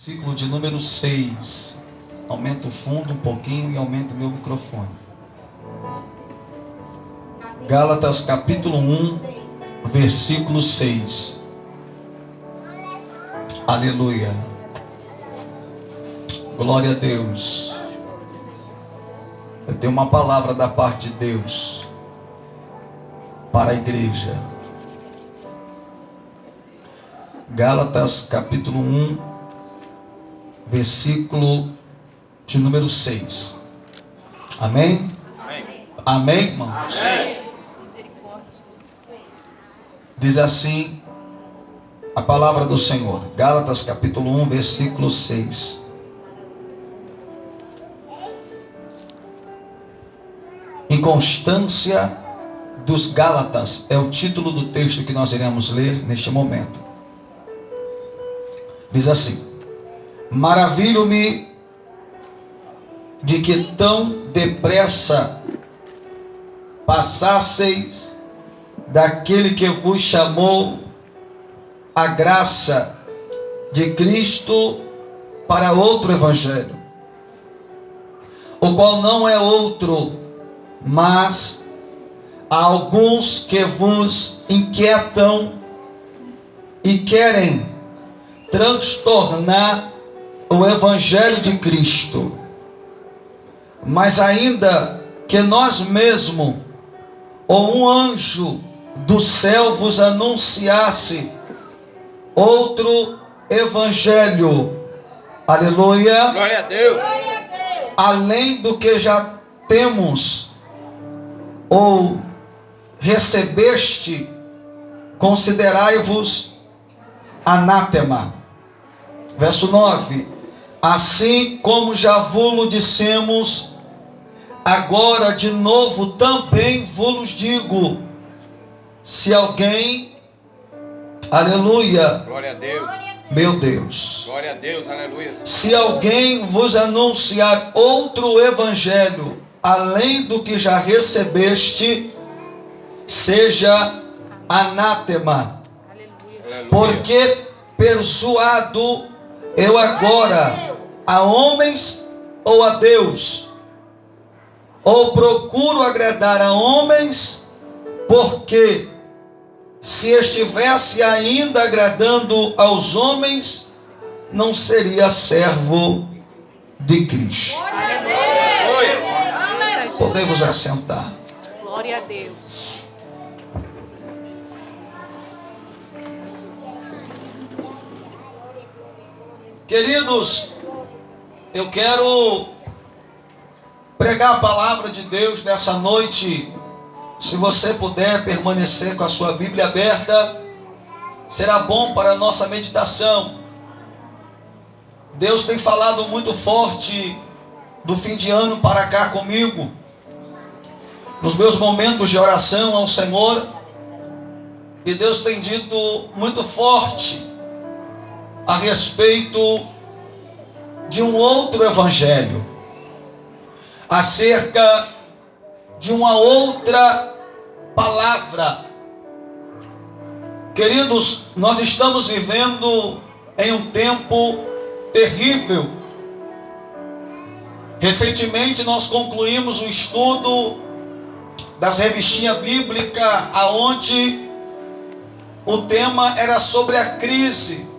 Versículo de número 6. Aumenta o fundo um pouquinho e aumenta o meu microfone. Gálatas capítulo 1, versículo 6. Aleluia. Glória a Deus. Eu tenho uma palavra da parte de Deus para a igreja. Gálatas capítulo 1, versículo de número 6. Amém? Amém. Amém, irmãos? Amém. Diz assim a palavra do Senhor. Gálatas capítulo 1, versículo 6. Inconstância dos Gálatas é o título do texto que nós iremos ler neste momento. Diz assim: maravilho-me de que tão depressa passasseis daquele que vos chamou a graça de Cristo para outro evangelho, o qual não é outro, mas há alguns que vos inquietam e querem transtornar o evangelho de Cristo. Mas ainda que nós mesmos ou um anjo do céu vos anunciasse outro evangelho, aleluia, Glória a Deus. além do que já temos ou recebeste, considerai-vos anátema. Verso 9: assim como já vos dissemos, agora de novo também vos digo, se alguém, aleluia, Glória a Deus. meu Deus, Glória a Deus, aleluia. se alguém vos anunciar outro evangelho, além do que já recebeste, seja anátema. Aleluia. Porque persuado eu agora a homens ou a Deus, ou procuro agradar a homens, porque se estivesse ainda agradando aos homens, não seria servo de Cristo. Podemos assentar. Glória a Deus. Queridos, eu quero pregar a palavra de Deus nessa noite. Se você puder permanecer com a sua Bíblia aberta, será bom para a nossa meditação. Deus tem falado muito forte do fim de ano para cá comigo, nos meus momentos de oração ao Senhor, e Deus tem dito muito forte a respeito de um outro evangelho, acerca de uma outra palavra. Queridos, nós estamos vivendo em um tempo terrível. Recentemente nós concluímos um estudo das revistinhas bíblicas, aonde o tema era sobre a crise.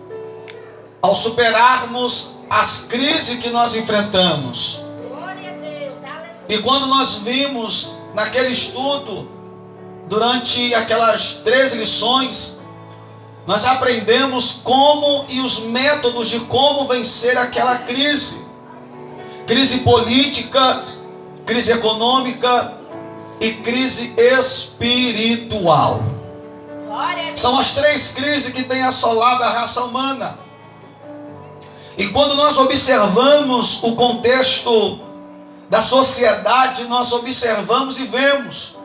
Ao superarmos as crises que nós enfrentamos. E quando nós vimos naquele estudo, durante aquelas 13 lições, nós aprendemos como e os métodos de como vencer aquela crise. Crise política, crise econômica e crise espiritual. São as 3 crises que têm assolado a raça humana. E quando nós observamos o contexto da sociedade, nós observamos e vemos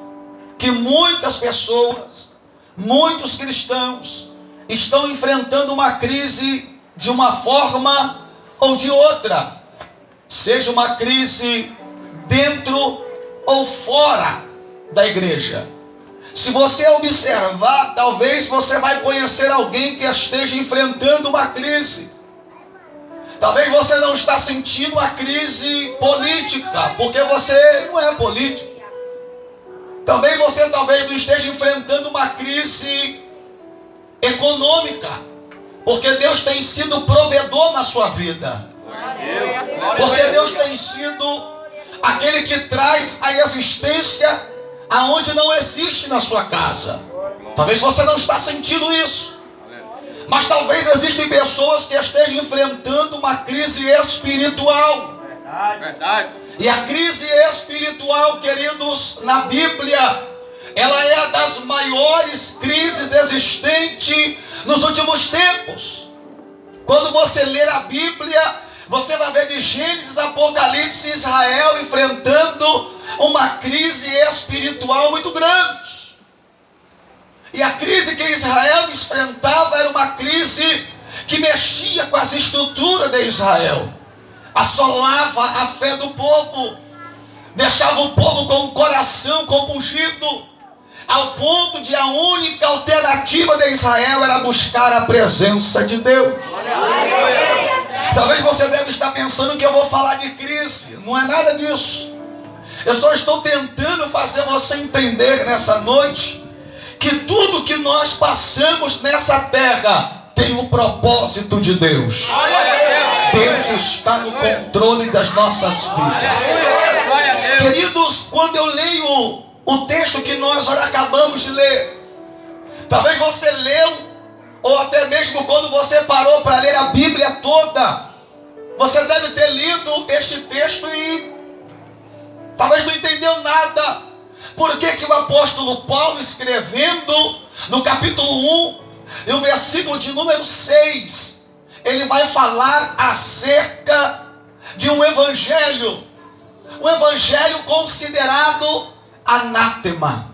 que muitas pessoas, muitos cristãos, estão enfrentando uma crise de uma forma ou de outra. Seja uma crise dentro ou fora da igreja. Se você observar, talvez você vai conhecer alguém que esteja enfrentando uma crise. Talvez você não está sentindo uma crise política, porque você não é político. Também você talvez não esteja enfrentando uma crise econômica, porque Deus tem sido provedor na sua vida. Porque Deus tem sido aquele que traz a existência aonde não existe na sua casa. Talvez você não está sentindo isso, mas talvez existem pessoas que estejam enfrentando uma crise espiritual. Verdade. E a crise espiritual, queridos, na Bíblia, ela é a das maiores crises existentes nos últimos tempos. Quando você ler a Bíblia, você vai ver de Gênesis, Apocalipse, Israel enfrentando uma crise espiritual muito grande. E a crise que Israel enfrentava era uma crise que mexia com as estruturas de Israel, assolava a fé do povo, deixava o povo com o coração compungido, ao ponto de a única alternativa de Israel era buscar a presença de Deus. Talvez você deve estar pensando que eu vou falar de crise. Não é nada disso. Eu só estou tentando fazer você entender nessa noite que tudo que nós passamos nessa terra tem um propósito de Deus. Deus está no controle das nossas vidas. Queridos, quando eu leio o texto que nós acabamos de ler, talvez você leu, ou até mesmo quando você parou para ler a Bíblia toda, você deve ter lido este texto e talvez não entendeu nada. Por que o apóstolo Paulo, escrevendo no capítulo 1, e o versículo de número 6, ele vai falar acerca de um evangelho considerado anátema.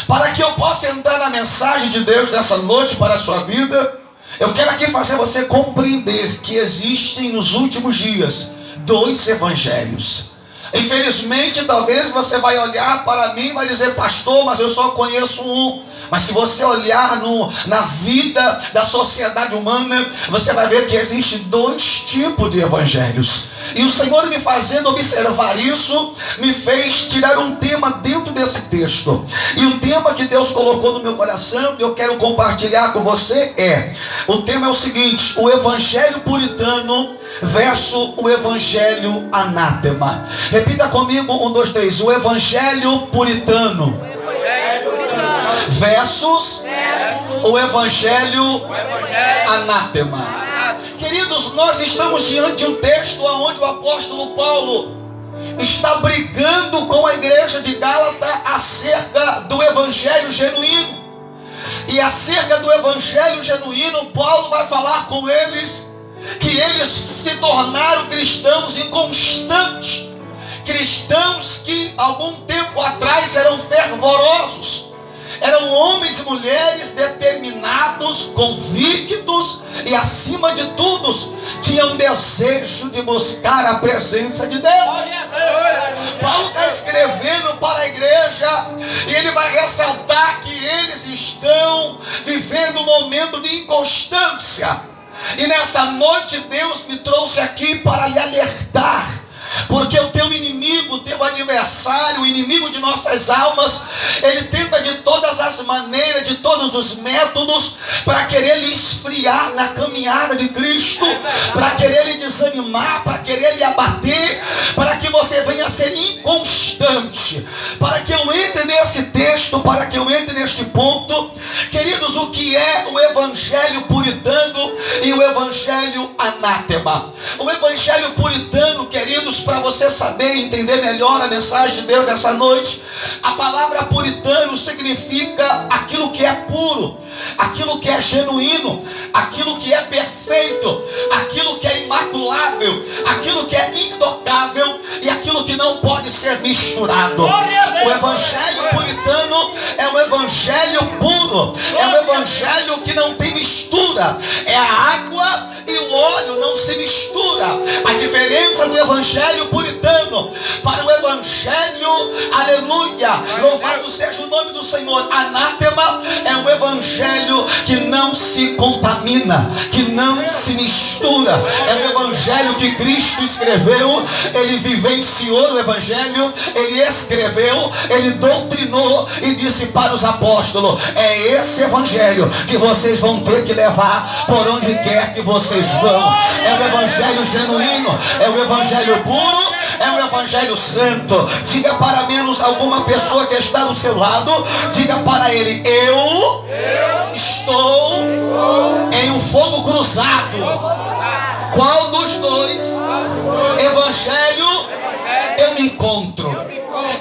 Para que eu possa entrar na mensagem de Deus nessa noite para a sua vida, eu quero aqui fazer você compreender que existem nos últimos dias 2 evangelhos. Infelizmente, talvez você vai olhar para mim e vai dizer: pastor, mas eu só conheço um. Mas se você olhar na vida da sociedade humana, você vai ver que existem 2 tipos de evangelhos. E o Senhor, me fazendo observar isso, me fez tirar um tema dentro desse texto. E o tema que Deus colocou no meu coração, eu quero compartilhar com você o tema é o seguinte: o evangelho puritano versus o evangelho anátema. Repita comigo, 1, 2, 3. O evangelho puritano versus o evangelho anátema. Queridos, nós estamos diante de um texto onde o apóstolo Paulo está brigando com a igreja de Gálatas acerca do evangelho genuíno. E acerca do evangelho genuíno, Paulo vai falar com eles que eles se tornaram cristãos inconstantes, cristãos que algum tempo atrás eram fervorosos, eram homens e mulheres determinados, convictos e, acima de tudo, tinham desejo de buscar a presença de Deus. Paulo está escrevendo para a igreja e ele vai ressaltar que eles estão vivendo um momento de inconstância. E nessa noite Deus me trouxe aqui para lhe alertar, porque o teu inimigo, o teu adversário, o inimigo de nossas almas, ele tenta de todas as maneiras, de todos os métodos, para querer lhe esfriar na caminhada de Cristo, para querer lhe desanimar, para querer lhe abater, para que você venha a ser inconstante. Para que eu entre nesse texto, para que eu entre neste ponto, queridos, o que é o evangelho puritano e o evangelho anátema? O evangelho puritano, queridos, para você saber e entender melhor a mensagem de Deus nessa noite, a palavra puritano significa aquilo que é puro, aquilo que é genuíno, aquilo que é perfeito, aquilo que é imaculável, aquilo que é intocável e aquilo que não pode ser misturado. O evangelho puritano é um evangelho puro, é um evangelho que não tem mistura, é a água e o óleo não se mistura. A diferença do evangelho puritano para o evangelho, aleluia, louvado seja o nome do Senhor, anátema, é um evangelho que não se contamina, que não se mistura, é um evangelho que Cristo escreveu, ele vivenciou o evangelho, ele escreveu, ele doutrinou e disse para os apóstolos: é esse evangelho que vocês vão ter que levar por onde quer que vocês vão. É o evangelho genuíno, é o evangelho puro, é o evangelho santo. Diga para menos alguma pessoa que está do seu lado, diga para ele: eu estou em um fogo cruzado. Qual dos dois evangelho eu me encontro?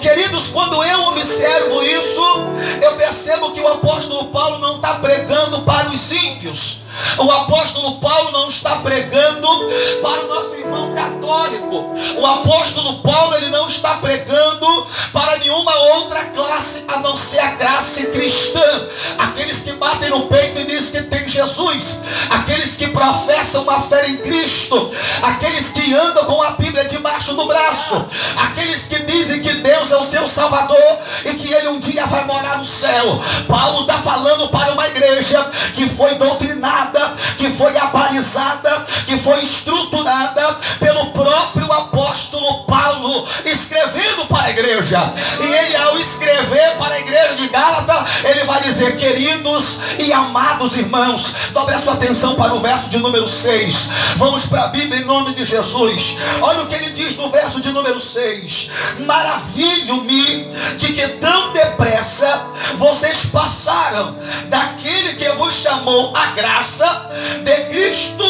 Queridos, quando eu observo isso, eu percebo que o apóstolo Paulo não está pregando para os ímpios. O apóstolo Paulo não está pregando para o nosso irmão católico. O apóstolo Paulo, ele não está pregando para nenhuma outra classe a não ser a classe cristã. Aqueles que batem no peito e dizem que tem Jesus, aqueles que professam uma fé em Cristo, aqueles que andam com a Bíblia debaixo do braço, aqueles que dizem que Deus é o seu Salvador e que ele um dia vai morar no céu. Paulo está falando para uma igreja que foi doutrinada, que foi abalizada, que foi estruturada pelo próprio apóstolo Paulo, escrevendo para a igreja. E ele, ao escrever para a igreja de Gálatas, ele vai dizer: queridos e amados irmãos, dobre a sua atenção para o verso de número 6. Vamos para a Bíblia em nome de Jesus. Olha o que ele diz no verso de número 6: maravilho-me de que tão depressa vocês passaram daquele que vos chamou a graça de Cristo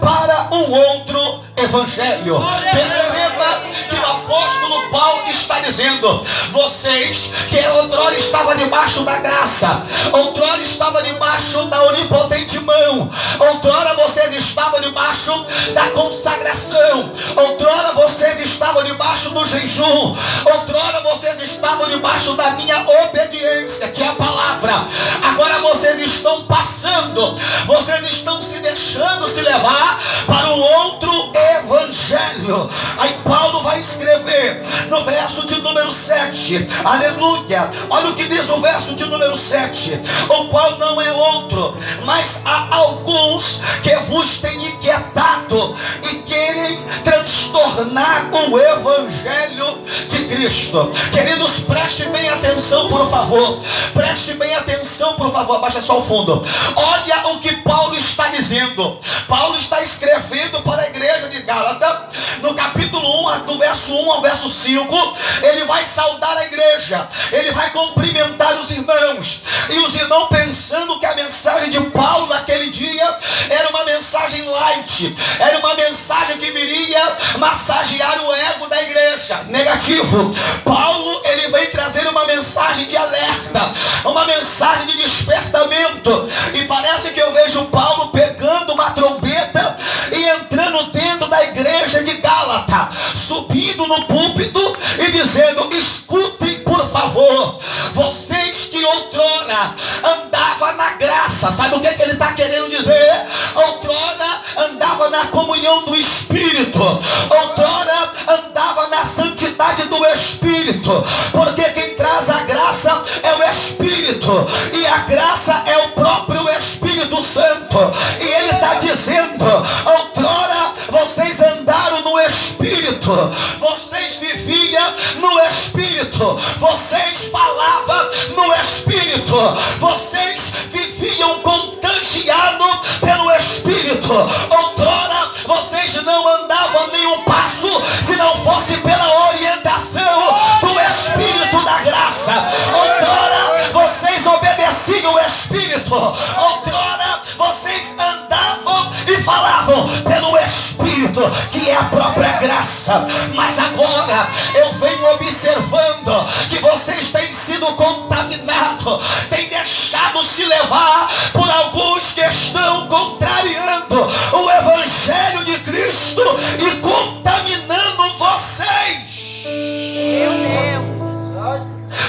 para um outro evangelho. Perceba que o apóstolo Paulo está dizendo: vocês que outrora estavam debaixo da graça, outrora estavam debaixo da onipotente mão, outrora vocês estavam debaixo da consagração, outrora vocês estavam debaixo do jejum, outrora vocês estavam debaixo da minha obediência, que é a palavra. Agora vocês estão passando, vocês estão se deixando se levar para um outro evangelho. Aí Paulo vai escrever no verso de número 7, aleluia, olha o que diz o verso de número 7: o qual não é outro, mas há alguns que vos têm inquietado e querem transtornar o evangelho de Cristo. Queridos, preste bem atenção, por favor, preste bem atenção, por favor, abaixa só o fundo. Olha o que Paulo está dizendo. Paulo está escrevendo para a igreja de Gálatas, no capítulo 1, do verso 1 ao verso 5, ele vai saudar a igreja, ele vai cumprimentar os irmãos, e os irmãos, pensando que a mensagem de Paulo naquele dia era uma mensagem light, era uma mensagem que viria massagear o ego da igreja. Negativo. Paulo, ele vem trazer uma mensagem de alerta, uma mensagem de despertamento, e parece que eu vejo Paulo pegando uma trombeta e entrando dentro da igreja de Gálatas, subindo no púlpito e dizendo: escutem, por favor, vocês que outrora andavam na graça. Sabe o que ele está querendo dizer? Outrora andava na comunhão do Espírito, outrora andava na santidade do Espírito, porque quem traz a graça é o Espírito, e a graça é o próprio Espírito Santo. E ele está dizendo: outrora vocês andaram no Espírito, vocês viviam no Espírito, vocês falavam no Espírito, vocês viviam contagiados pelo Espírito. Outrora vocês não andavam nenhum passo se não fosse pela orientação do Espírito da graça. Outrora vocês obedeciam o Espírito, outrora vocês andavam e falavam pelo Espírito, que é a própria graça. Mas agora eu venho observando que vocês têm sido contaminados, têm deixado se levar por alguns que estão contrariando o evangelho de Cristo e contaminando vocês. Meu Deus.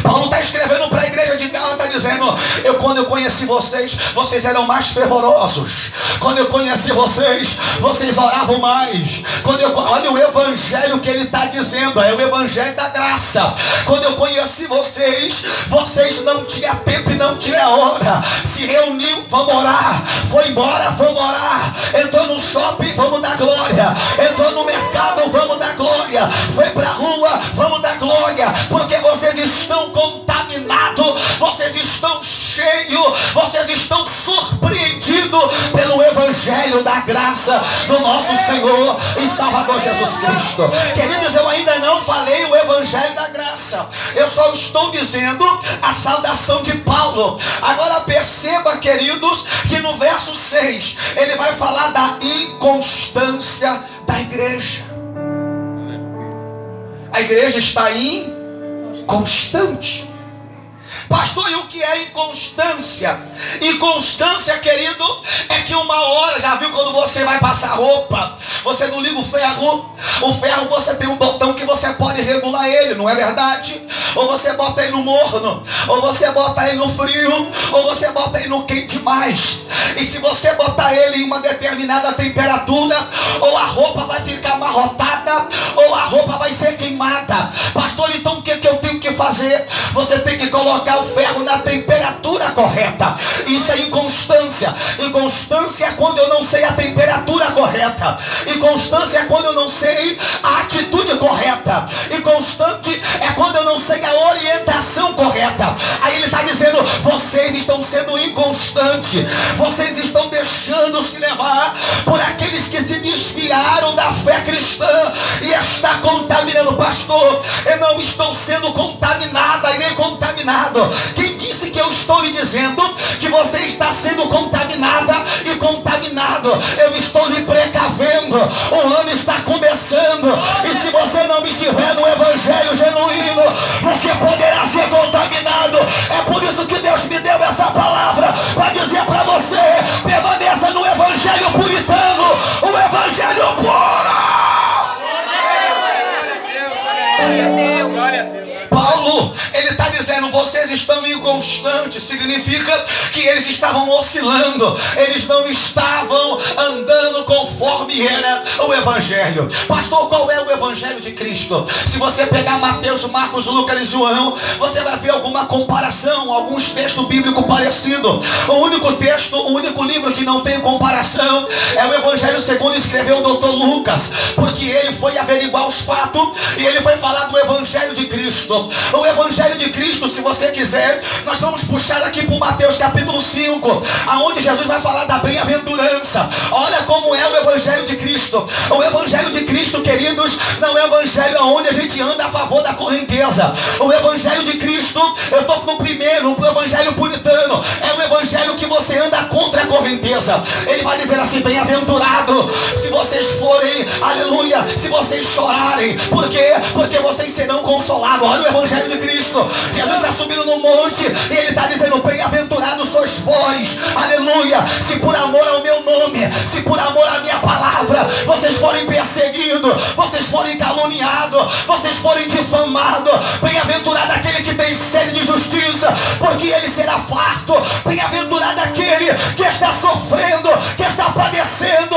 Paulo está escrevendo para a igreja de Gálatas, dizendo: quando eu conheci vocês, vocês eram mais fervorosos. Quando eu conheci vocês, vocês oravam mais. Olha o evangelho que ele está dizendo, é o evangelho da graça. Quando eu conheci vocês, vocês não tinham tempo e não tinham hora. Se reuniu, vamos orar. Foi embora, vamos orar. Entrou no shopping, vamos dar glória. Entrou no mercado, vamos dar glória. Foi para a rua, vamos dar glória. Porque vocês estão contaminados, vocês estão cheios, vocês estão surpreendidos pelo evangelho da graça do nosso Senhor e Salvador Jesus Cristo. Queridos, eu ainda não falei o evangelho da graça, eu só estou dizendo a saudação de Paulo. Agora perceba, queridos, que no verso 6 ele vai falar da inconstância da igreja. A igreja está inconstante. Pastor, e o que é inconstância? Inconstância, querido, é que uma hora, já viu quando você vai passar roupa, você não liga o ferro você tem um botão que você pode regular ele, não é verdade? Ou você bota ele no morno, ou você bota ele no frio, ou você bota ele no quente mais. E se você botar ele em uma determinada temperatura, ou a roupa vai ficar amarrotada, ou a roupa vai ser queimada. Pastor, então o que eu tenho que fazer? Você tem que colocar o ferro na temperatura correta. Isso é inconstância. Inconstância é quando eu não sei a temperatura correta. Inconstância é quando eu não sei a atitude correta. Inconstante é quando eu não sei a orientação correta. Aí ele está dizendo: vocês estão sendo inconstantes, vocês estão deixando se levar por aqueles que se desviaram da fé cristã e está contaminando. Pastor, eu não estou sendo contaminada e nem contaminado. Quem disse que eu estou lhe dizendo que você está sendo contaminada e contaminado? Eu estou lhe precavendo. O ano está começando, e se você não estiver no evangelho genuíno, você poderá ser contaminado. É por isso que Deus me deu essa palavra, para dizer para você: permaneça no evangelho puritano, o evangelho puro. Paulo, ele está dizendo: vocês estão inconstantes. Significa que eles estavam oscilando, eles não estavam andando conforme era o evangelho. Pastor, qual é o evangelho de Cristo? Se você pegar Mateus, Marcos, Lucas e João, você vai ver alguma comparação, alguns textos bíblicos parecidos. O único texto, o único livro que não tem comparação é o evangelho segundo escreveu o doutor Lucas, porque ele foi averiguar os fatos e ele foi falar do evangelho de Cristo. O evangelho de Cristo, se você quiser, nós vamos puxar aqui para Mateus capítulo 5, aonde Jesus vai falar da bem-aventurança. Olha como é o evangelho de Cristo. O evangelho de Cristo, queridos, não é o evangelho onde a gente anda a favor da correnteza. O evangelho de Cristo, eu estou no primeiro, o evangelho puritano, é o evangelho que você anda contra a correnteza. Ele vai dizer assim: bem-aventurado se vocês forem, aleluia, se vocês chorarem. Por quê? Porque vocês serão consolados. Olha o evangelho de Cristo. Jesus está subindo no monte e ele está dizendo: bem-aventurados sois vós, aleluia, se por amor ao meu nome, se por amor à minha palavra, vocês forem perseguidos, vocês forem caluniados, vocês forem difamados. Bem-aventurado aquele que tem sede de justiça, porque ele será farto. Bem-aventurado aquele que está sofrendo, que está padecendo,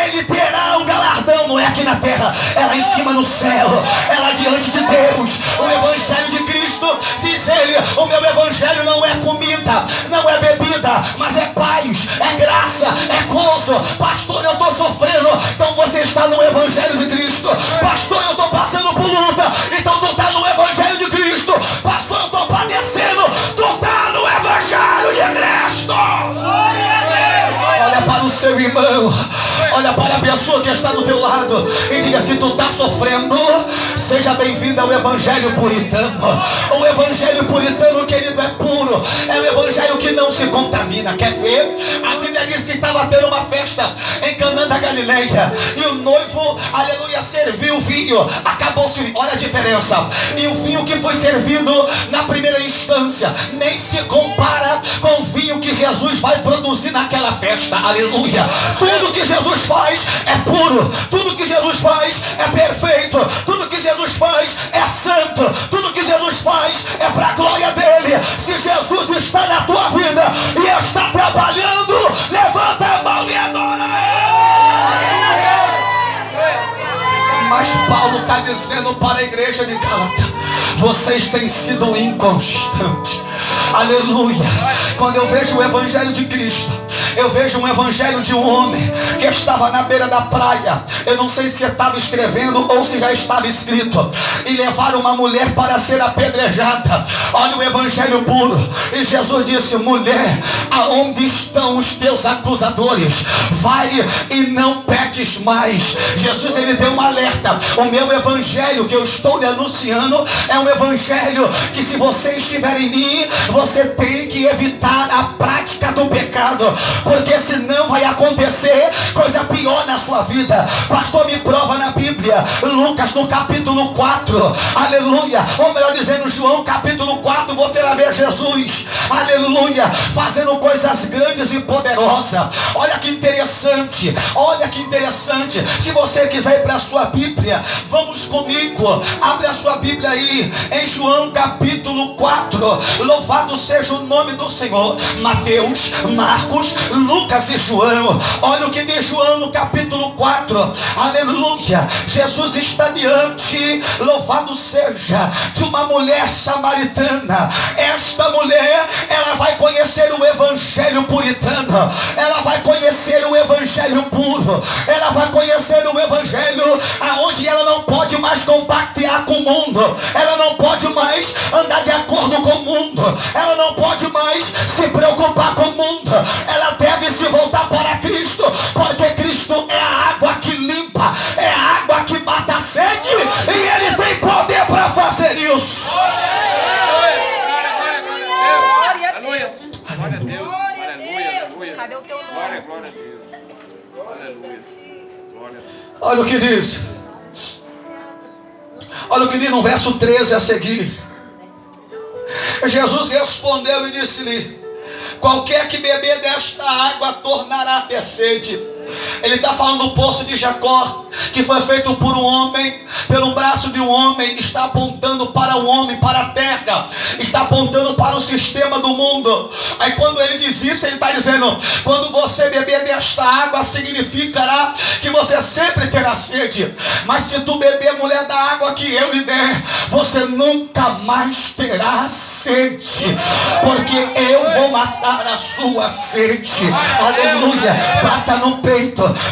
ele terá um galardão. Não é aqui na terra, é lá em cima no céu, é lá diante de Deus. O evangelho de Cristo, diz ele: o meu evangelho não é comida, não é bebida, mas é paz, é graça, é gozo. Pastor, eu estou sofrendo, então você está no evangelho de Cristo. Pastor, eu estou passando por luta, então tu está no evangelho de Cristo. Pastor, eu estou padecendo, tu está no evangelho de Cristo. Olha para o seu irmão, olha para a pessoa que está do teu lado e diga: se tu está sofrendo, seja bem-vindo ao evangelho puritano. O evangelho puritano, querido, é puro, é o evangelho que não se contamina. Quer ver? A Bíblia diz que estava tendo uma festa em Canaã da Galileia e o noivo, aleluia, serviu o vinho. Acabou-se o vinho, olha a diferença. E o vinho que foi servido na primeira instância nem se compara com o vinho que Jesus vai produzir naquela festa. Aleluia. Tudo que Jesus faz é puro, tudo que Jesus faz é perfeito, tudo que Jesus faz é santo, tudo que Jesus faz é para a glória dele. Se Jesus está na tua vida, e está trabalhando, levanta a mão e adora Ele. Mas Paulo está dizendo para a igreja de Gálatas: vocês têm sido inconstantes. Aleluia. Quando eu vejo o evangelho de Cristo, eu vejo um evangelho de um homem que estava na beira da praia. Eu não sei se estava escrevendo ou se já estava escrito. E levaram uma mulher para ser apedrejada. Olha o evangelho puro. E Jesus disse: mulher, aonde estão os teus acusadores? Vai e não peques mais. Jesus, ele deu um alerta. O meu evangelho que eu estou lhe anunciando é um evangelho que, se você estiver em mim, você tem que evitar a prática do pecado, porque senão vai acontecer coisa pior na sua vida. Pastor, me prova na Bíblia. Lucas no capítulo 4, aleluia, ou melhor dizendo, João capítulo 4, você vai ver Jesus, aleluia, fazendo coisas grandes e poderosas. Olha que interessante, olha que interessante. Se você quiser ir para a sua Bíblia, vamos comigo, abre a sua Bíblia aí em João capítulo 4. Louvado seja o nome do Senhor. Mateus, Marcos, Lucas e João. Olha o que diz João no capítulo 4, aleluia. Jesus está diante, louvado seja, de uma mulher samaritana. Esta mulher, ela vai conhecer o evangelho puritano, ela vai conhecer o evangelho puro, ela vai conhecer o evangelho aonde ela não pode mais compactear com o mundo, ela não pode mais andar de acordo com o mundo, ela não pode mais se preocupar com o mundo, ela deve se voltar para Cristo, porque Cristo é a água que limpa, é a água que mata a sede, e Ele tem poder para fazer isso. Aleluia. Glória a Deus. Aleluia. Cadê o teu nome? Glória a Deus. Aleluia. Glória a Deus. Olha o que diz. Olha o que diz no verso 13 a seguir. Jesus respondeu e disse-lhe: qualquer que beber desta água tornará a ter sede. Ele está falando do poço de Jacó, que foi feito por um homem, pelo braço de um homem. Está apontando para o homem, para a terra, está apontando para o sistema do mundo. Aí quando ele diz isso, ele está dizendo: quando você beber desta água, significará que você sempre terá sede. Mas se tu beber, mulher, da água que eu lhe der, você nunca mais terá sede, porque eu vou matar a sua sede. Aleluia. Bata no peito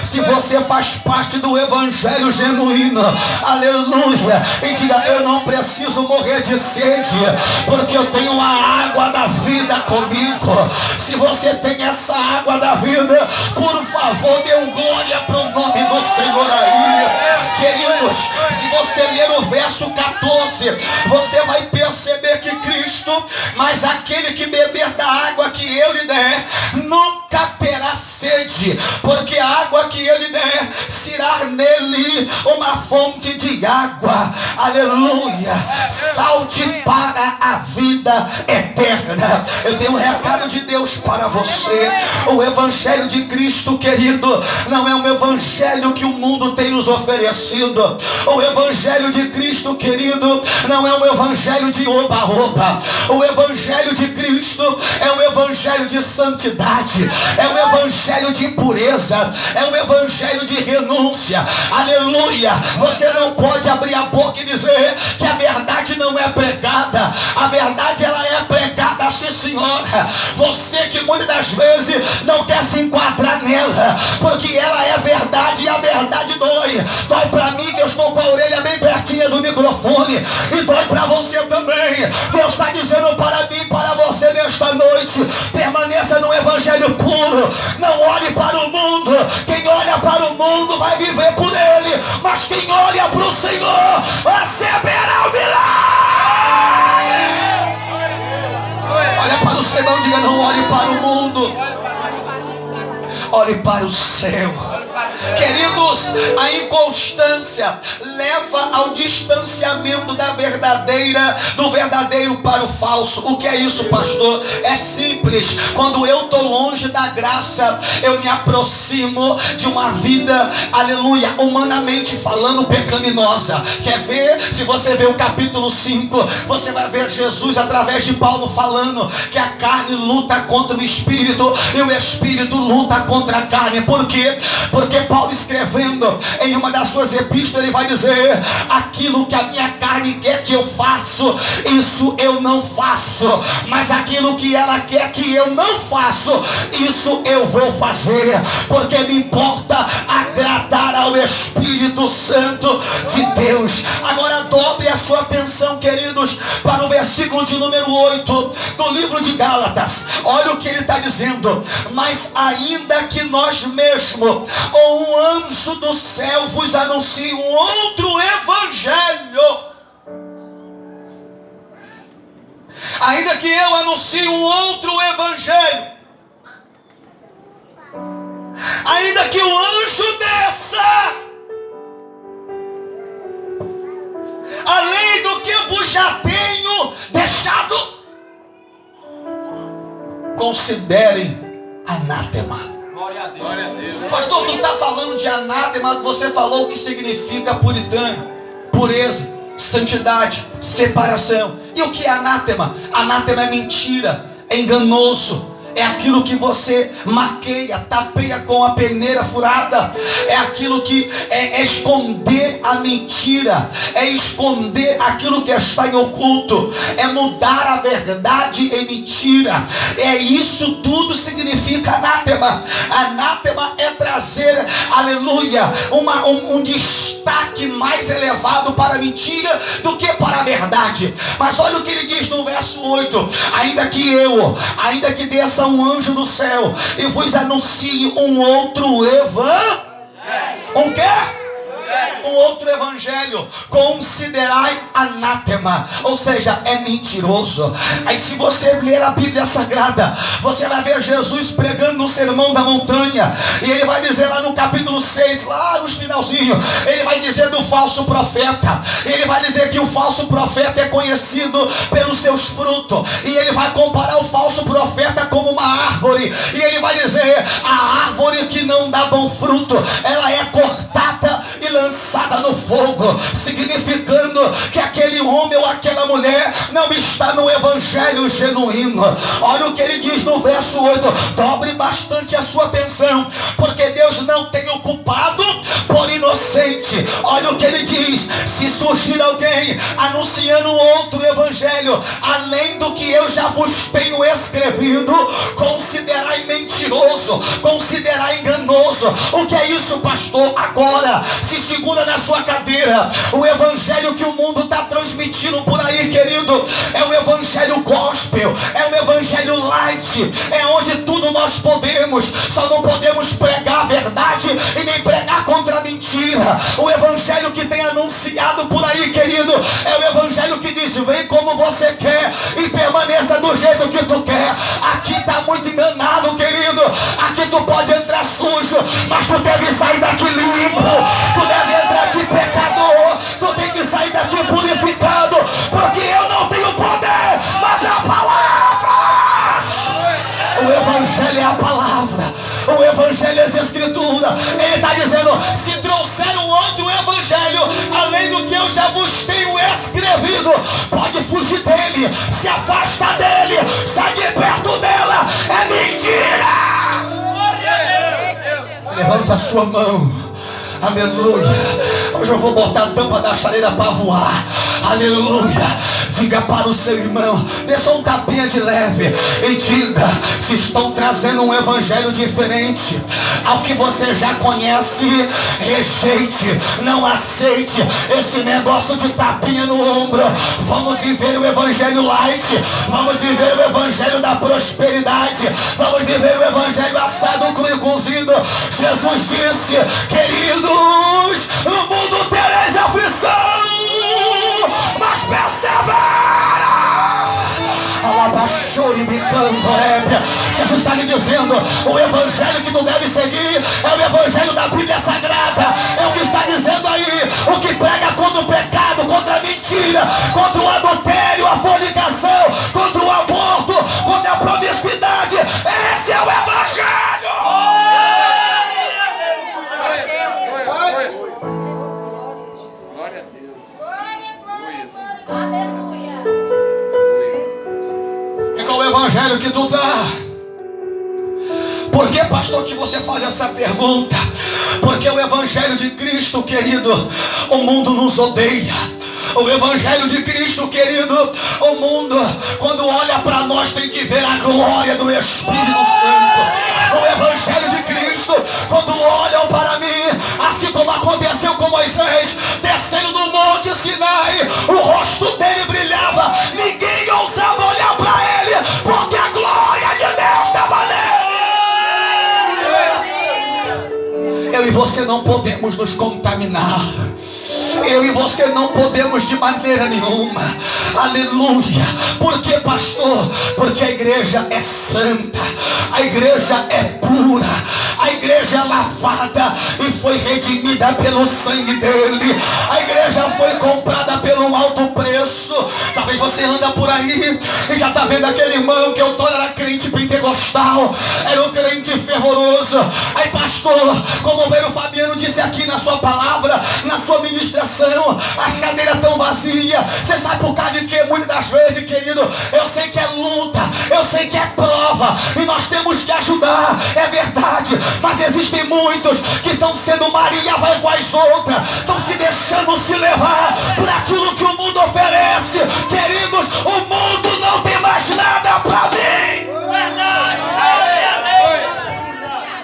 se você faz parte do evangelho genuíno, aleluia, e diga: eu não preciso morrer de sede, porque eu tenho a água da vida comigo. Se você tem essa água da vida, por favor, dê um glória para o nome do Senhor aí. Queridos, se você ler o verso 14, você vai perceber que Cristo: mas aquele que beber da água que eu lhe der, nunca terá sede, porque a água que ele der será nele uma fonte de água, aleluia, salte para a vida eterna. Eu tenho um recado de Deus para você. O evangelho de Cristo, querido, não é um evangelho que o mundo tem nos oferecido. O evangelho de Cristo, querido, não é um evangelho de oba-oba. O evangelho de Cristo é um evangelho de santidade, é um evangelho de pureza, é um evangelho de renúncia, aleluia. Você não pode abrir a boca e dizer que a verdade não é pregada. A verdade, ela é pregada, sim, senhora. Você que muitas das vezes não quer se enquadrar nela, porque ela é verdade e a verdade dói. Dói pra mim, que eu estou com a orelha bem pertinha do microfone, e dói pra você também. Deus está dizendo para mim, para você nesta noite: permaneça no evangelho puro, não olhe para o mundo. Quem olha para o mundo vai viver por ele, mas quem olha para o Senhor receberá o milagre. Olha para o Senhor e diga: não olhe para o mundo, olhe para o céu. Queridos, a inconstância distância leva ao distanciamento do verdadeiro para o falso. O que é isso, pastor? É simples. Quando eu estou longe da graça, eu me aproximo de uma vida, aleluia, humanamente falando, pecaminosa. Quer ver? Se você ver o capítulo 5, você vai ver Jesus através de Paulo falando que a carne luta contra o espírito e o espírito luta contra a carne. Por quê? Porque Paulo, escrevendo em uma das suas epístolas, ele vai dizer: aquilo que a minha carne quer que eu faço, isso eu não faço, mas aquilo que ela quer que eu não faço, isso eu vou fazer, porque me importa agradar ao Espírito Santo de Deus. Agora dobre a sua atenção, queridos, para o versículo de número 8 do livro de Gálatas. Olha o que ele está dizendo: mas ainda que nós mesmos ou um anjo do céu vos anuncie um outro evangelho, ainda que eu anuncie um outro evangelho, ainda que o anjo desça, além do que vos já tenho deixado, considerem anátema. Glória a Deus. Pastor, tu está falando de anátema, você falou que significa puritano, pureza, santidade, separação. E o que é anátema? Anátema é mentira, é enganoso. É aquilo que você maqueia, tapeia com a peneira furada. É aquilo que é esconder a mentira, é esconder aquilo que está em oculto, é mudar a verdade em mentira. É isso tudo significa anátema. Anátema é trazer, aleluia, um destaque mais elevado para a mentira do que para a verdade. Mas olha o que ele diz no verso 8: ainda que desça um anjo do céu e vos anuncie um outro evangelho. Um quê? Um outro evangelho, considerai anátema, ou seja, é mentiroso. Aí se você ler a Bíblia Sagrada, você vai ver Jesus pregando no Sermão da Montanha, e ele vai dizer lá no capítulo 6, lá nos finalzinho, ele vai dizer do falso profeta. Ele vai dizer que o falso profeta é conhecido pelos seus frutos, e ele vai comparar o falso profeta como uma árvore, e ele vai dizer: a árvore que não dá bom fruto, ela é cortada e lançada no fogo, significando que aquele homem ou aquela mulher não está no evangelho genuíno. Olha o que ele diz no verso 8, dobre bastante a sua atenção, porque Deus não tem o culpado por inocente. Olha o que ele diz: se surgir alguém anunciando outro evangelho além do que eu já vos tenho escrevido, considerai mentiroso, considerai enganoso. O que é isso, pastor? Agora se segura na sua cadeira. O evangelho que o mundo está transmitindo por aí, querido, é um evangelho gospel, é um evangelho light, é onde tudo nós podemos, só não podemos pregar a verdade e nem pregar contra a mentira. O evangelho que tem anunciado por aí, querido, é o evangelho que diz: vem como você quer e permaneça do jeito que tu quer. Aqui está muito enganado, querido. Aqui tu pode entrar sujo, mas tu deve sair daqui limpo. Tu deve entrar aqui pecador, tu tem que sair daqui purificado, porque eu não tenho poder, mas a palavra. O evangelho é a palavra, o evangelho é as escrituras. Ele está dizendo: se trouxer um outro evangelho além do que eu já vos tenho escrevido, pode fugir dele, se afasta dele, sai de perto dela, é mentira. Levanta a sua mão, aleluia. Hoje eu vou botar a tampa da chaleira para voar, aleluia. Diga para o seu irmão, dê só um tapinha de leve e diga: se estão trazendo um evangelho diferente ao que você já conhece, rejeite, não aceite esse negócio de tapinha no ombro. Vamos viver o evangelho light, vamos viver o evangelho da prosperidade, vamos viver o evangelho assado, cru e cozido. Jesus disse: queridos, no mundo tereis aflição, mas persevera. Jesus está lhe dizendo: o evangelho que tu deve seguir é o evangelho da Bíblia Sagrada. É o que está dizendo aí. o que prega contra o pecado, contra a mentira, contra o adultério, a fornicação, contra o aborto, contra a promiscuidade. Esse é o Evangelho. Glória a Deus. Aleluia. E qual o Evangelho que tu dá? Por que, pastor, que você faz essa pergunta? Porque o Evangelho de Cristo, querido, o mundo nos odeia. O Evangelho de Cristo, querido, o mundo, quando olha para nós, tem que ver a glória do Espírito Santo. O Evangelho de Cristo, quando olham para mim, assim como aconteceu com Moisés, descendo do monte Sinai, o rosto dele brilhava, ninguém ousava olhar para ele, porque a glória de Deus estava nele. Eu e você não podemos nos contaminar. Eu e você não podemos de maneira nenhuma. Aleluia. Por que, pastor? Porque a igreja é santa, a igreja é pura, a igreja é lavada e foi redimida pelo sangue dele. A igreja foi comprada pelo alto preço. Talvez você anda por aí e já está vendo aquele irmão que outrora era crente pentecostal, era um crente fervoroso. Aí, pastor, como o Veiro Fabiano disse aqui na sua palavra, na sua ministração, as cadeiras estão vazias. Você sabe por causa de quê? Muitas das vezes, querido, eu sei que é luta, eu sei que é prova, e nós temos que ajudar, é verdade. Mas existem muitos que estão sendo Maria vai com as outras, estão se deixando se levar por aquilo que o mundo oferece. Queridos, o mundo não tem mais nada para mim.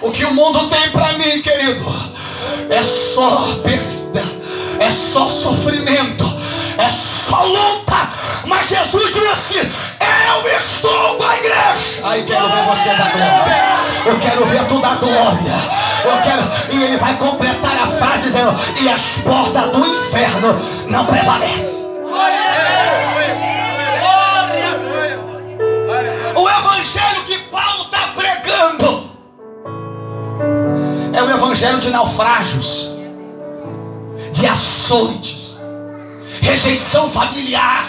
O que o mundo tem para mim, querido, é só perda, é só sofrimento, é só luta. Mas Jesus disse: eu estou com a igreja. Aí quero ver você dar glória. Eu quero ver tu dar glória. Eu quero. E ele vai completar a frase dizendo: e as portas do inferno não prevalecem. O evangelho que Paulo está pregando é o evangelho de naufrágios, de açoites, rejeição familiar,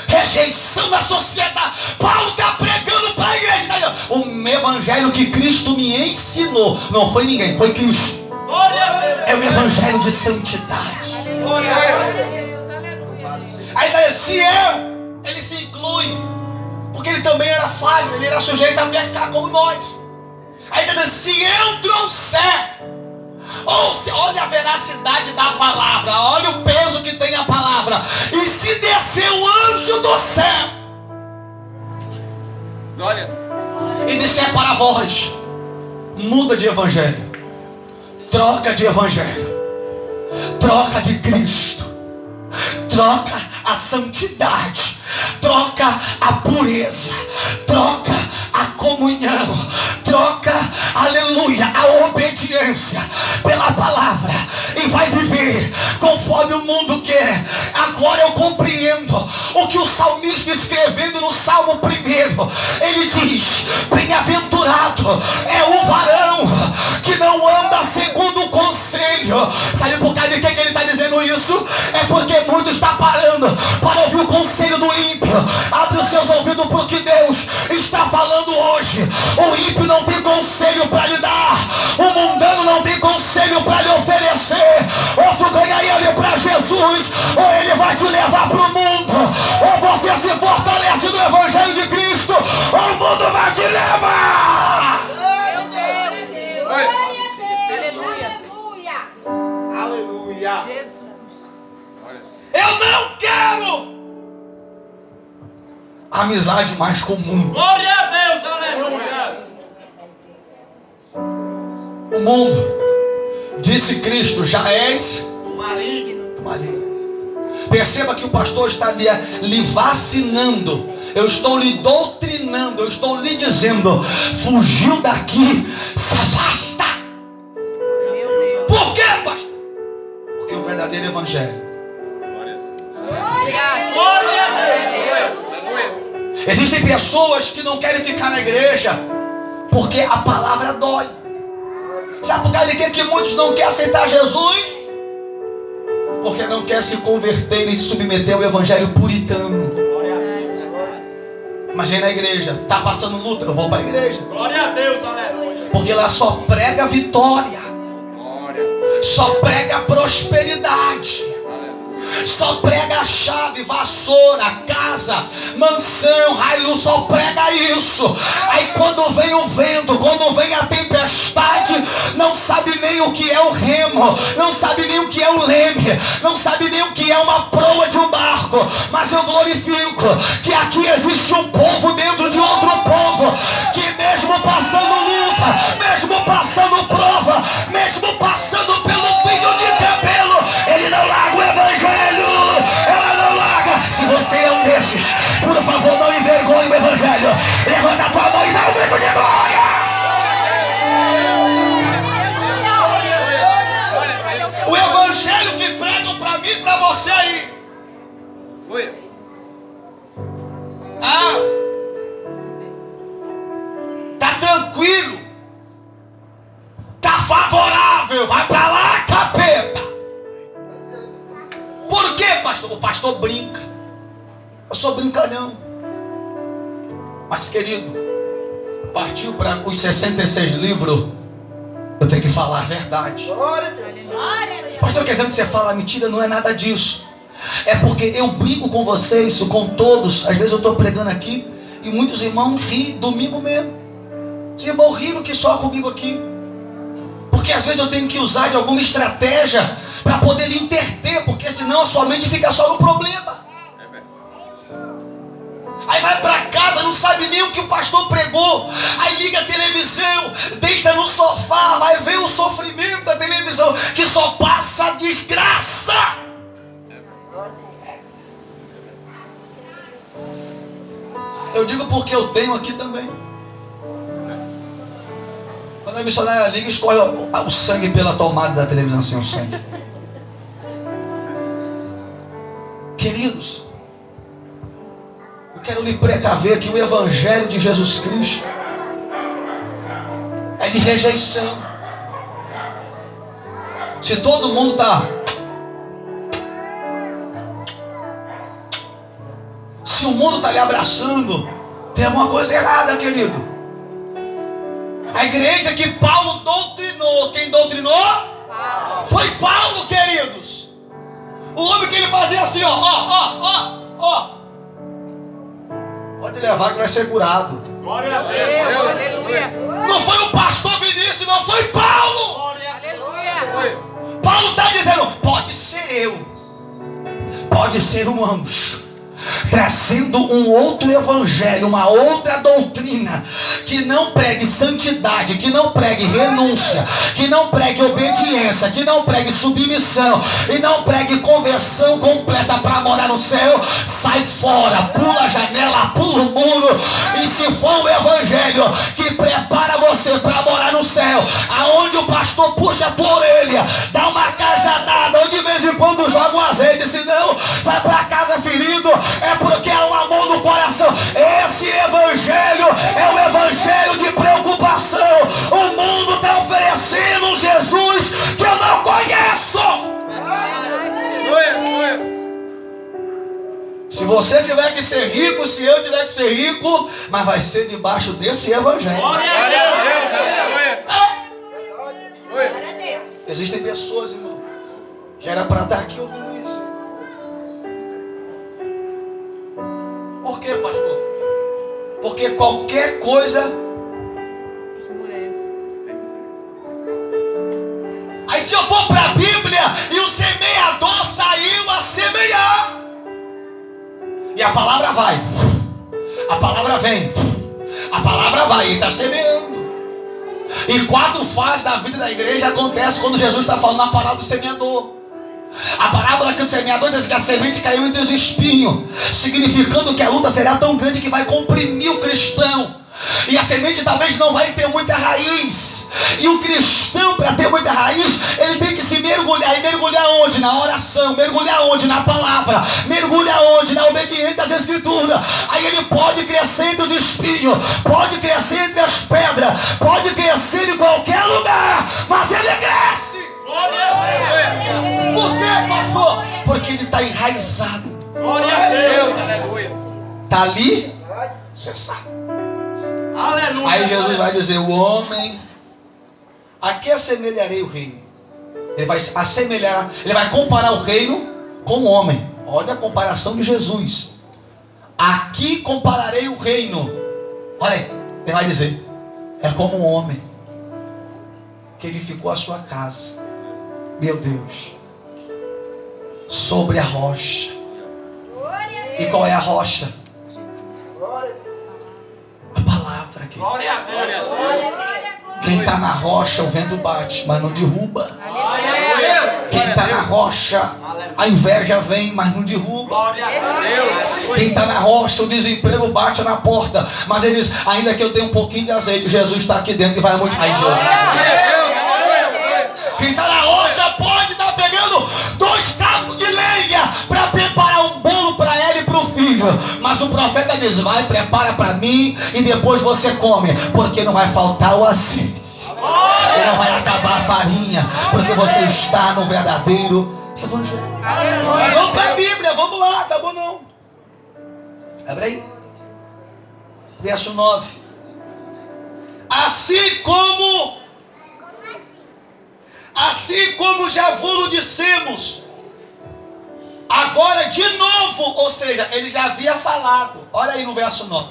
rejeição da sociedade. Paulo está pregando para a igreja. O evangelho que Cristo me ensinou, não foi ninguém, foi Cristo. É o evangelho de santidade. Aí se ele se inclui, porque ele também era falho, ele era sujeito a pecar como nós. Aí ele diz: se eu trouxer, ou se, olha a veracidade da palavra, olha o peso que tem a palavra. E se descer o anjo do céu, olha, e disser para vós: muda de evangelho, troca de evangelho, troca de Cristo, troca a santidade, troca a pureza, troca a comunhão, troca, aleluia, a obediência pela palavra, e vai viver conforme o mundo quer. Agora eu compreendo o que o salmista, escrevendo no Salmo 1, ele diz: bem-aventurado é o varão que não anda segundo o conselho. Sabe por causa de que ele está dizendo isso? É porque muitos estão parando para ouvir o conselho do ímpio. Abre os seus ouvidos para o que Deus está falando hoje. O ímpio não tem conselho para lhe dar, o mundano não tem conselho para lhe oferecer. Ou tu ganha ele para Jesus, ou ele vai te levar para o mundo. Ou você se fortalece no evangelho de Cristo, ou o mundo vai te levar. Aleluia. Jesus. Eu não quero amizade mais comum. Glória a Deus, aleluia. O mundo, disse Cristo, já és Maligno. maligno. Perceba que o pastor está lhe vacinando. Eu estou lhe doutrinando. Eu estou lhe dizendo: fugiu daqui, se afasta. Meu Deus. Por quê, pastor? Porque o verdadeiro evangelho, Glória a Deus. existem pessoas que não querem ficar na igreja porque a palavra dói. Sabe por causa de que muitos não querem aceitar Jesus? porque não quer se converter nem se submeter ao evangelho puritano. Mas vem na igreja, está passando luta, eu vou para a igreja. Glória a Deus, aleluia. Porque lá só prega vitória, Glória. só prega prosperidade, só prega a chave, vassoura, casa, mansão, raio, só prega isso. Aí quando vem o vento, quando vem a tempestade, não sabe nem o que é o remo, não sabe nem o que é o leme, não sabe nem o que é uma proa de um barco. Mas eu glorifico que aqui existe um povo dentro de outro povo, que mesmo passando luta, mesmo passando prova, mesmo passando pelo fio de cabelo, ele não larga o evangelho. Ela não larga. Se você é um desses, por favor, não envergonhe o evangelho. Levanta a tua mão e dá um grito de glória. O evangelho que pregam para mim e para você aí. Oi. Tá tranquilo, tá favorável, vai pra lá, capeta. Por quê, pastor? O pastor brinca. Eu sou brincalhão. Mas, querido, partiu para os 66 livros, eu tenho que falar a verdade. Pastor, quer dizer que você fala mentira? Não é nada disso. É porque eu brinco com vocês, com todos. Às vezes eu estou pregando aqui e muitos irmãos riem domingo mesmo. Os irmãos riram que só comigo aqui. Porque às vezes eu tenho que usar de alguma estratégia para poder lhe interter, porque senão a sua mente fica só no problema. Aí vai para casa, não sabe nem o que o pastor pregou. Aí liga a televisão, deita no sofá, vai ver o sofrimento da televisão, que só passa desgraça. Eu digo porque eu tenho aqui também. Quando a missionária liga, escorre o sangue pela tomada da televisão, assim, o sangue. Queridos, eu quero lhe precaver que o evangelho de Jesus Cristo é de rejeição. Se todo mundo está... Se o mundo está lhe abraçando, tem alguma coisa errada, querido. A igreja que Paulo doutrinou, quem doutrinou? Paulo. Foi Paulo, queridos. O homem que ele fazia assim, ó. Pode levar que vai ser curado. Glória a Deus. Aleluia. Não foi o pastor Vinícius, não foi Paulo. Aleluia. Paulo está dizendo, pode ser eu, pode ser um anjo, trazendo um outro evangelho, uma outra doutrina, que não pregue santidade, que não pregue renúncia, que não pregue obediência, que não pregue submissão e não pregue conversão completa para morar no céu. Sai fora, pula a janela, pula o muro. E se for um evangelho que prepara você para morar no céu, aonde o pastor puxa a tua orelha, dá uma cajadada, ou de vez em quando joga um azeite, senão vai para casa ferido, é porque há um amor no coração. Esse evangelho é o evangelho de preocupação. O mundo está oferecendo um Jesus que eu não conheço. Se você tiver que ser rico, se eu tiver que ser rico, mas vai ser debaixo desse evangelho. Glória a Deus. Existem pessoas, irmão, que era para estar aqui ouvindo isso. Por quê, pastor? Porque qualquer coisa... Aí se eu for para a Bíblia, e o semeador saiu a semear, e a palavra vai, a palavra vem, a palavra vai, ele está semeando. E 4 fases da vida da igreja acontecem quando Jesus está falando a parábola do semeador. A parábola que o semeador diz que a semente caiu entre os espinhos, significando que a luta será tão grande que vai comprimir o cristão. E a semente talvez não vai ter muita raiz. E o cristão, para ter muita raiz, ele tem que se mergulhar. E mergulhar onde? Na oração. Mergulhar onde? Na palavra. Mergulhar onde? Na obediência às escrituras. Aí ele pode crescer entre os espinhos, pode crescer entre as pedras, pode crescer em qualquer lugar, mas ele cresce. Por quê, pastor? que ele está enraizado. Glória a Deus. Aleluia. Está ali, você sabe. Aleluia. Aí Jesus vai dizer: o homem, a que assemelharei o reino? Ele vai assemelhar, ele vai comparar o reino com o homem. Olha a comparação de Jesus. Aqui compararei o reino. Olha aí, ele vai dizer: é como um homem que edificou a sua casa, meu Deus, sobre a rocha. E qual é a rocha? A palavra, querido. Glória a Deus. Quem está na rocha, o vento bate, mas não derruba. Aleluia. Quem está na rocha, a inveja vem, mas não derruba. Glória a Deus. Quem está na rocha, o desemprego bate na porta, mas ele diz: ainda que eu tenha um pouquinho de azeite, Jesus está aqui dentro e vai multiplicar. Ai, Jesus. Quem está na rocha pode estar pegando 2 cabos de lenha para preparar um bolo para ela e para o filho. Mas o profeta diz: vai, prepara para mim e depois você come, porque não vai faltar o azeite. E não vai acabar a farinha, porque você está no verdadeiro evangelho. Vamos para a Bíblia, vamos lá, acabou não. Abre aí. Verso 9. Assim como já vos dissemos, agora de novo, ou seja, ele já havia falado. Olha aí no verso 9.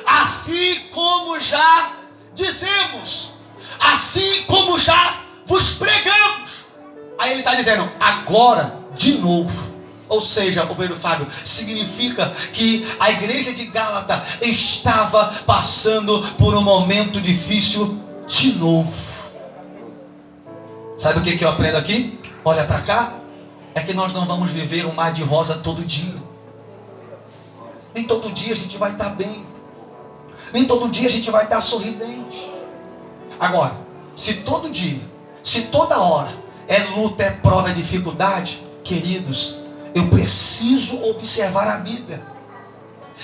Assim como já dizemos, assim como já vos pregamos. Aí ele está dizendo: agora de novo. Ou seja, o Pedro Fábio, significa que a igreja de Gálata estava passando por um momento difícil de novo. Sabe o que eu aprendo aqui? Olha para cá. É que nós não vamos viver um mar de rosa todo dia. Nem todo dia a gente vai estar bem. Nem todo dia a gente vai estar sorridente. Agora, se todo dia, se toda hora é luta, é prova, é dificuldade, queridos, eu preciso observar a Bíblia.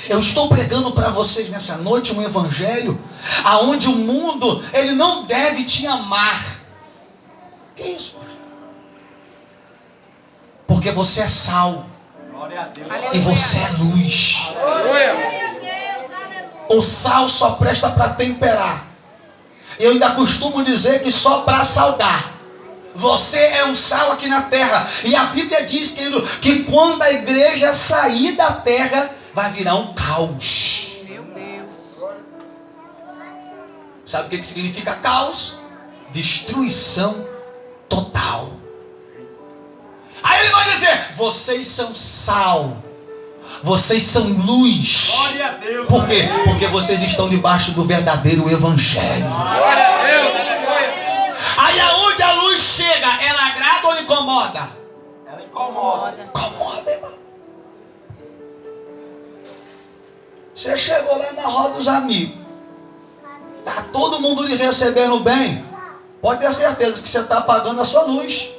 Eu estou pregando para vocês nessa noite um evangelho aonde o mundo, ele não deve te amar. Que isso? Porque você é sal. Glória a Deus. E você é luz. Aleluia. O sal só presta para temperar. Eu ainda costumo dizer que só para salgar. Você é um sal aqui na terra. E a Bíblia diz, querido, que quando a igreja sair da terra, vai virar um caos. Meu Deus. Sabe o que significa caos? Destruição total. Aí ele vai dizer: vocês são sal, vocês são luz. Glória a Deus. Por quê? Porque vocês estão debaixo do verdadeiro evangelho. Glória a Deus. Aleluia. Aí aonde a luz chega, ela agrada ou incomoda? Ela incomoda. Incomoda, irmão. Você chegou lá na roda dos amigos, tá todo mundo lhe recebendo bem, pode ter certeza que você está apagando a sua luz.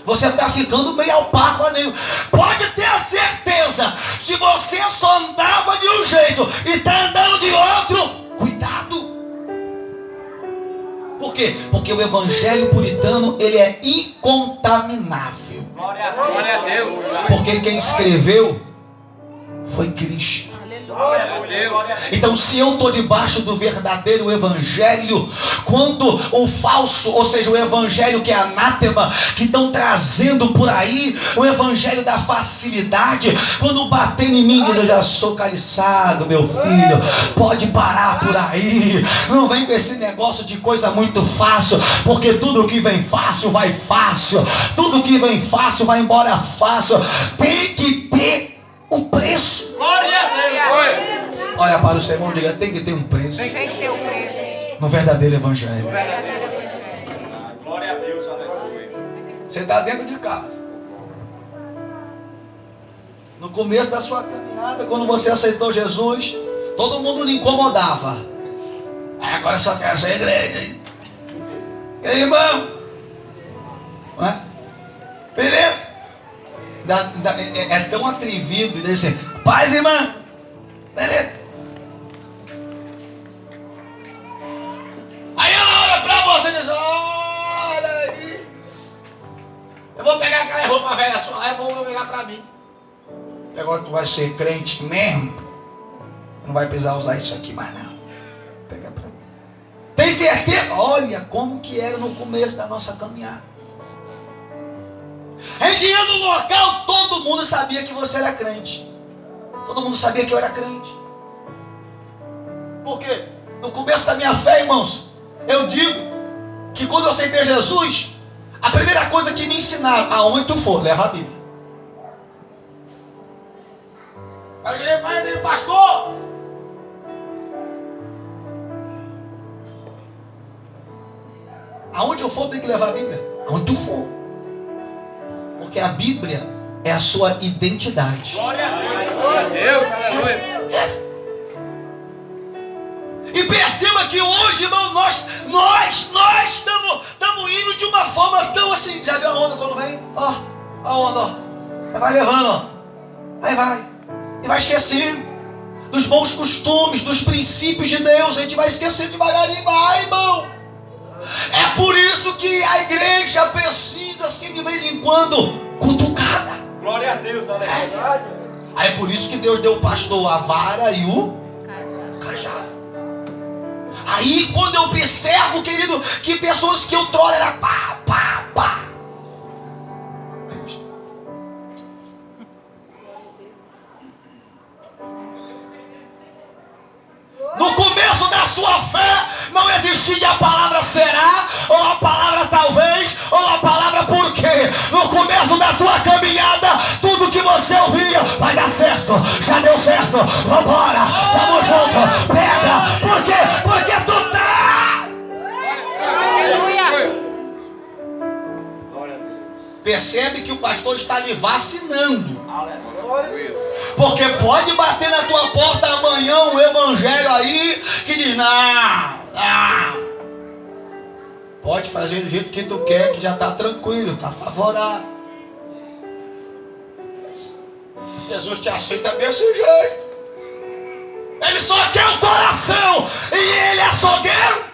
Você está ficando meio opaco ali. Pode ter certeza, se você só andava de um jeito e está andando de outro, cuidado. Por quê? Porque o evangelho puritano, ele é incontaminável. Glória a Deus. Glória a Deus. Porque quem escreveu foi Cristo. Glória a Deus. Glória a Deus. Então, se eu estou debaixo do verdadeiro evangelho, quando o falso, ou seja, o evangelho que é anátema, que estão trazendo por aí, o evangelho da facilidade, quando bater em mim, diz: eu já sou caliçado, meu filho, pode parar por aí, não vem com esse negócio de coisa muito fácil, porque tudo que vem fácil vai fácil, tudo que vem fácil vai embora fácil. Tem que ter um preço. Glória a Deus. Olha para o seu irmão e diga: tem que ter um preço Tem que ter um preço. no verdadeiro evangelho. Verdadeiro evangelho. Glória a Deus. Aleluia. Você está dentro de casa. No começo da sua caminhada, quando você aceitou Jesus, todo mundo lhe incomodava. Agora só quero ser igreja, hein? E aí, irmão? Não é? Beleza? É tão atrevido e diz assim: paz, irmã. Beleza? Aí ela olha pra você e diz: olha aí, eu vou pegar pega aquela roupa velha sua lá e vou pegar pra mim. E agora tu vai ser crente mesmo? Não vai precisar usar isso aqui mais não. Pega pra mim. Tem certeza? Olha como que era no começo da nossa caminhada. A gente ia no local, todo mundo sabia que você era crente. Todo mundo sabia que eu era crente. Por quê? No começo da minha fé, irmãos, eu digo que quando eu aceitei Jesus, a primeira coisa que me ensinaram, aonde tu for, leva a Bíblia. Aí eu cheguei para ele, pastor. Aonde eu for, tem que levar a Bíblia. Aonde tu for. Porque a Bíblia é a sua identidade. Glória a Deus. Glória a Deus, aleluia. E perceba que hoje, irmão, nós estamos indo de uma forma tão assim. Já viu a onda quando vem? Ó, a onda, ó. Vai levando, ó. Aí vai. E vai esquecendo dos bons costumes, dos princípios de Deus. A gente vai esquecendo devagarinho, vai, irmão. É por isso que a igreja precisa ser de vez em quando cutucada. Glória a Deus, aleluia. Aí é por isso que Deus deu o pastor a vara e o cajado. Aí quando eu observo, querido, que pessoas que outrora era pá. No começo da sua fé não existia a palavra será, ou a palavra talvez, ou a palavra por quê. No começo da tua caminhada, tudo que você ouvia vai dar certo, já deu certo, vambora, tamo junto, pega, por quê? Porque tu tá. Aleluia. Percebe que o pastor está lhe vacinando. Aleluia. Porque pode bater na tua porta amanhã um evangelho aí que diz, não. Pode fazer do jeito que tu quer, que já está tranquilo, está favorável. Jesus te aceita desse jeito. Ele só quer o coração. E ele é açougueiro.